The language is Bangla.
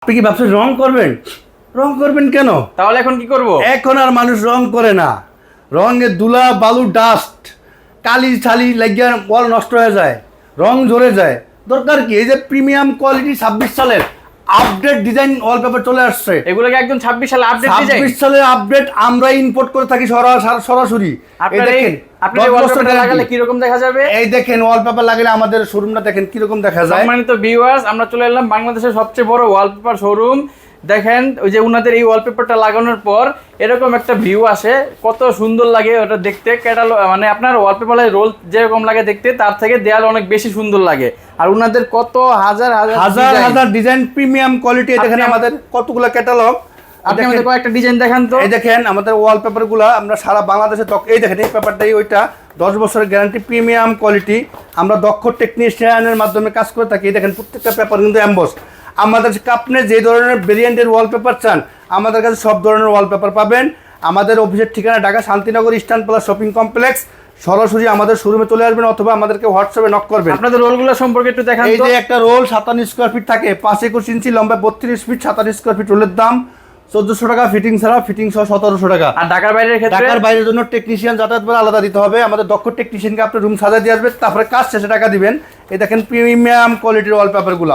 আপনি কি ভাবছেন রং করবেন? রং করবেন কেন? তাহলে এখন কি করব? এখন আর মানুষ রং করে না। রঙের ধুলা বালু ডাস্ট কালি ছালি লাগিয়ে ওয়াল নষ্ট হয়ে যায়, রং ঝরে যায়। দরকার কি? এই যে প্রিমিয়াম কোয়ালিটি 26 সালের আপডেট ডিজাইন ওয়ালপেপার চলে আসছে। এগুলো কি একদম 26 সালে আপডেট ডিজাইন? 26 সালের আপডেট আমরা ইম্পোর্ট করে থাকি সরাসরি। আপনার এই ওয়ালপেপার লাগালে কি রকম দেখা যাবে? এই দেখেন ওয়ালপেপার লাগালে আমাদের শোরুমটা দেখেন কি রকম দেখা যায়। সম্মানিত ভিউয়ার্স, আমরা চলে এলাম বাংলাদেশের সবচেয়ে বড় ওয়ালপেপার শোরুম। দেখেন ওই যে উনাদের এই ওয়ালপেপারটা লাগানোর পর এরকম একটা ভিউ আসে, কত সুন্দর লাগে ওটা দেখতে। ক্যাটালগ মানে আপনার ওয়ালপেপারের রোল যেরকম লাগে দেখতে, তার থেকে দেয়াল অনেক বেশি সুন্দর লাগে। আর উনাদের কত হাজার হাজার ডিজাইন প্রিমিয়াম কোয়ালিটি। দেখেন আমাদের কতগুলো ক্যাটালগ। আপনি আমাদের কয়েকটা ডিজাইন দেখান তো। এই দেখেন আমাদের ওয়ালপেপারগুলো আমরা সারা বাংলাদেশে এই দেখেন এই পেপারটাই ওইটা 10 বছরের গ্যারান্টি প্রিমিয়াম কোয়ালিটি। আমরা দক্ষ টেকনিশিয়ানের মাধ্যমে কাজ করে থাকি। এই দেখেন প্রত্যেকটা পেপার কিন্তু এমবস। আমাদের কাছে আপনি যে ধরনের ভেরিয়েন্টের ওয়ালপেপার চান আমাদের কাছে সব ধরনের ওয়ালপেপার পাবেন। আমাদের অফিসের ঠিকানা Dhaka Shantinagar eastern plus shopping complex. সরাসরি আমাদের শোরুমে চলে আসবেন অথবা আমাদেরকে হোয়াটসঅ্যাপে নক করবেন। আপনাদের রোলগুলো সম্পর্কে একটু দেখান তো। এই যে একটা রোল 57 স্কয়ার ফিট থাকে, 5 ইঞ্চি লম্বা, 32 ফিট, 57 স্কয়ার ফিট রোলের দাম 1400 টাকা, ফিটিং ছাড়া, ফিটিং সহ 1700 টাকা। আর ঢাকার বাইরের ক্ষেত্রে? ঢাকার বাইরের জন্য টেকনিশিয়ান যাতায়াত করে আলাদা দিতে হবে। আমাদের দক্ষ টেকনিশিয়ানকে আপনি রুম সাজা দিয়ে আসবে, তারপরে কাজ শেষে টাকা দিবেন। এই দেখেন প্রিমিয়াম কোয়ালিটির ওয়ালপেপারগুলো।